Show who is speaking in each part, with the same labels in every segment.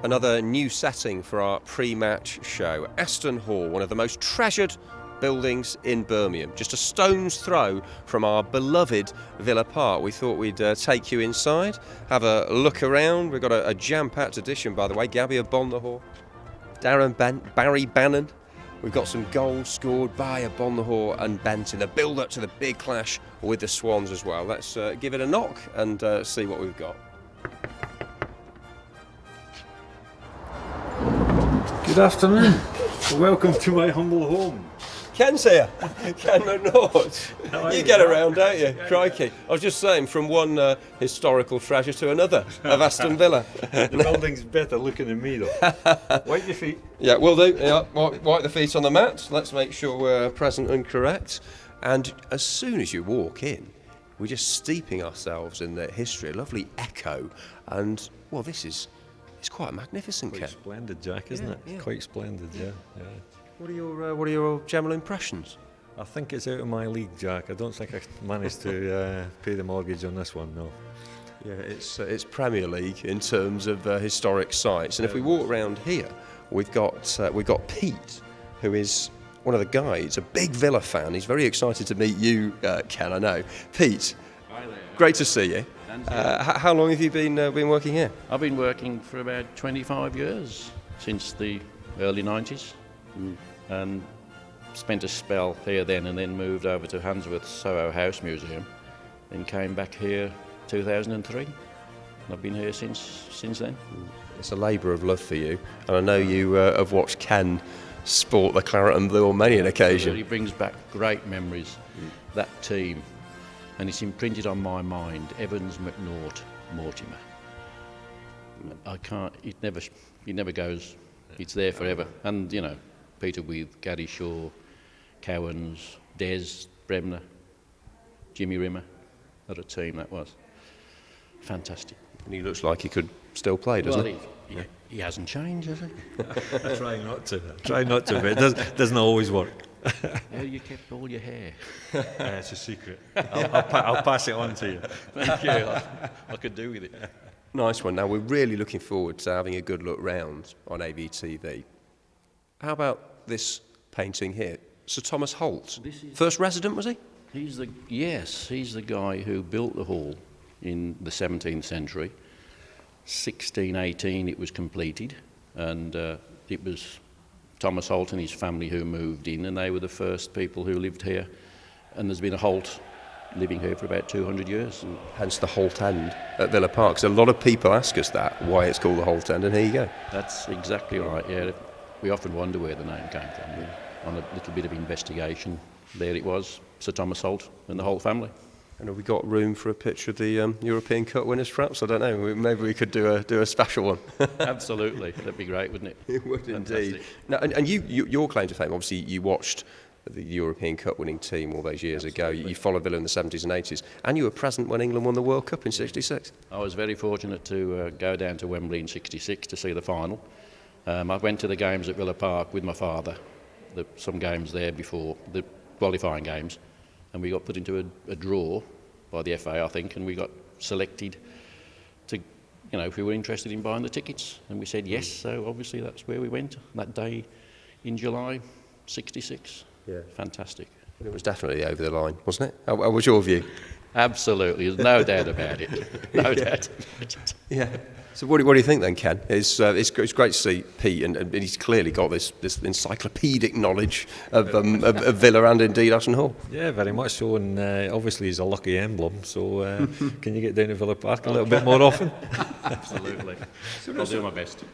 Speaker 1: Another new setting for our pre-match show. Aston Hall, one of the most treasured buildings in Birmingham. Just a stone's throw from our beloved Villa Park. We thought we'd take you inside, have a look around. We've got a jam-packed edition, by the way. Gabby Abonthehor, Barry Bannon. We've got some goals scored by Abonthehor and Bent in the build-up to the big clash with the Swans as well. Let's give it a knock and see what we've got.
Speaker 2: Good afternoon. Welcome to my humble home.
Speaker 1: Ken's here. Ken McNaught. You get around, don't you? Crikey. I was just saying, from one historical treasure to another of Aston Villa.
Speaker 2: The building's better looking than me, though. Wipe your feet.
Speaker 1: Yeah, will do. Yeah, wipe the feet on the mat. Let's make sure we're present and correct. And as soon as you walk in, we're just steeping ourselves in the history, a lovely echo. And, well, it's quite magnificent,
Speaker 2: Quite
Speaker 1: Ken.
Speaker 2: splendid, Jack, isn't it?
Speaker 1: Yeah.
Speaker 2: Quite splendid, yeah.
Speaker 1: What are your general impressions?
Speaker 2: I think it's out of my league, Jack. I don't think I managed to pay the mortgage on this one, no.
Speaker 1: Yeah, it's Premier League in terms of historic sites. And if we walk around here, we've got Pete, who is one of the guys, a big Villa fan. He's very excited to meet you, Ken. I know, Pete.
Speaker 3: Hi there.
Speaker 1: Great to see you. How long have you been working here?
Speaker 3: I've been working for about 25 years, since the early 90s, and spent a spell here then, and then moved over to Handsworth Soho House Museum, then came back here 2003. And I've been here since then.
Speaker 1: It's a labour of love for you, and I know you have watched Ken sport the claret and blue on many an occasion.
Speaker 3: It brings back great memories, that team, and it's imprinted on my mind. Evans, McNaught, Mortimer. It never goes. It's there forever. And, you know, Peter With, Gary Shaw, Cowans, Des, Bremner, Jimmy Rimmer. What a team that was. Fantastic.
Speaker 1: And he looks like he could still play, doesn't he?
Speaker 3: He hasn't changed, has he?
Speaker 2: I try not to. But it doesn't always work.
Speaker 3: How you kept all your hair?
Speaker 2: It's a secret. I'll pass it on to you.
Speaker 3: Thank you. I could do with it.
Speaker 1: Nice one. Now, we're really looking forward to having a good look round on AVTV. How about this painting here? Sir Thomas Holt. First resident, was he?
Speaker 3: He's the guy who built the hall in the 17th century. 1618 it was completed, and it was Thomas Holt and his family who moved in, and they were the first people who lived here. And there's been a Holt living here for about 200 years.
Speaker 1: And hence the Holt End at Villa Park. So a lot of people ask us that, why it's called the Holt End, and here you go.
Speaker 3: That's exactly right, yeah. We often wonder where the name came from. On a little bit of investigation, there it was, Sir Thomas Holt and the Holt family.
Speaker 1: And have we got room for a picture of the European Cup winners, perhaps? I don't know. Maybe we could do a special one.
Speaker 3: Absolutely. That'd be great, wouldn't it?
Speaker 1: It would
Speaker 3: Fantastic.
Speaker 1: indeed. Now, and your claim to fame, obviously you watched the European Cup winning team all those years ago. You followed Villa in the 70s and 80s, and you were present when England won the World Cup in 66.
Speaker 3: I was very fortunate to go down to Wembley in 66 to see the final. I went to the games at Villa Park with my father, some games there before the qualifying games, and we got put into a draw by the FA, I think, and we got selected to, if we were interested in buying the tickets, and we said yes. So obviously that's where we went that day in July 66.
Speaker 1: Yeah,
Speaker 3: fantastic.
Speaker 1: It was definitely over the line, wasn't it? How was your view?
Speaker 3: Absolutely, there's no doubt about it. No doubt about it.
Speaker 1: Yeah. So what do you think then, Ken? It's great to see Pete, and he's clearly got this encyclopedic knowledge of Villa and indeed Aston Hall.
Speaker 2: Yeah, very much so, and obviously he's a lucky emblem, so can you get down to Villa Park a little bit more often?
Speaker 3: Absolutely. I'll do my best.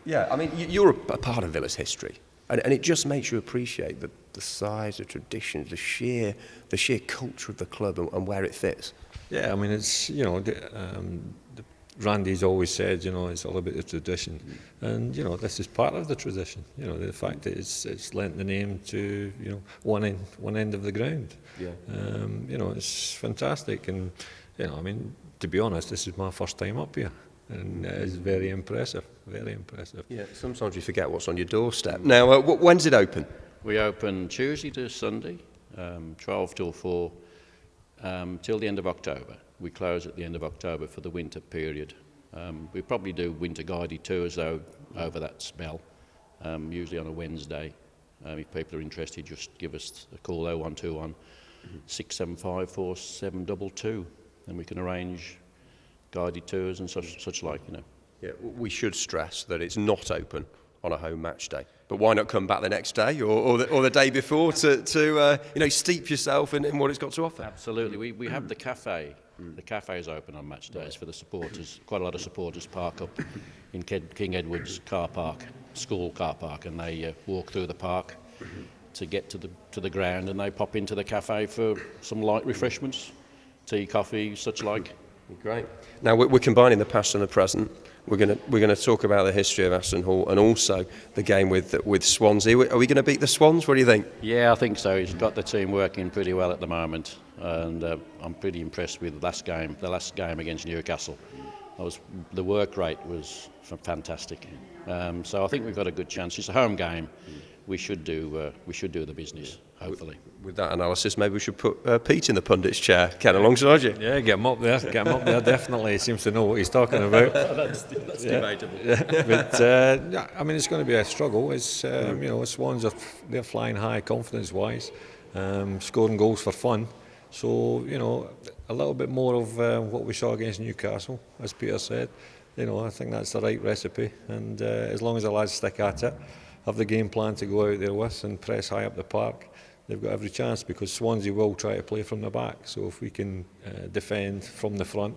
Speaker 1: Yeah, I mean, you're a part of Villa's history, and it just makes you appreciate the size, the traditions, the sheer culture of the club and where it fits.
Speaker 2: Yeah, I mean, it's, Randy's always said, it's all about the tradition, and this is part of the tradition. The fact that it's lent the name to one end of the ground.
Speaker 1: Yeah.
Speaker 2: It's fantastic, and I mean, to be honest, this is my first time up here, and it's very impressive. Very impressive.
Speaker 1: Yeah. Sometimes you forget what's on your doorstep. Now, when's it open?
Speaker 3: We open Tuesday to Sunday, 12 till 4, till the end of October. We close at the end of October for the winter period, We probably do winter guided tours though over that spell, usually on a Wednesday. If people are interested, just give us a call 0121 675 4722 and we can arrange guided tours and such like, you know.
Speaker 1: Yeah, we should stress that it's not open on a home match day. But why not come back the next day or the day before to steep yourself in what it's got to offer?
Speaker 3: Absolutely. We have the cafe. The cafe is open on match days for the supporters. Quite a lot of supporters park up in King Edward's car park, school car park, and they walk through the park to get to the ground, and they pop into the cafe for some light refreshments, tea, coffee, such like.
Speaker 1: Great. Now we're combining the past and the present. We're going to talk about the history of Aston Hall and also the game with Swansea. Are we going to beat the Swans? What do you think?
Speaker 3: Yeah, I think so. He's got the team working pretty well at the moment, and I'm pretty impressed with the last game against Newcastle. The work rate was fantastic. So I think we've got a good chance. It's a home game. We should do the business, hopefully.
Speaker 1: With that analysis, maybe we should put Pete in the pundit's chair, Ken, alongside you.
Speaker 2: Yeah, get him up there. Definitely, he seems to know what he's talking about.
Speaker 1: That's debatable.
Speaker 2: Yeah. But I mean, it's going to be a struggle. It's Swans they're flying high confidence-wise, scoring goals for fun. So a little bit more of what we saw against Newcastle, as Peter said. I think that's the right recipe, and as long as the lads stick at it, have the game plan to go out there with and press high up the park, they've got every chance, because Swansea will try to play from the back. So if we can defend from the front,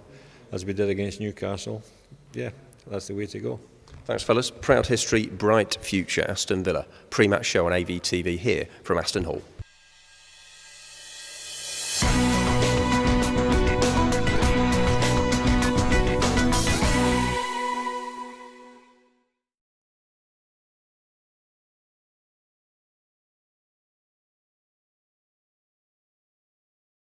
Speaker 2: as we did against Newcastle, yeah, that's the way to go.
Speaker 1: Thanks, fellas. Proud history, bright future, Aston Villa. Pre-match show on AVTV here from Aston Hall.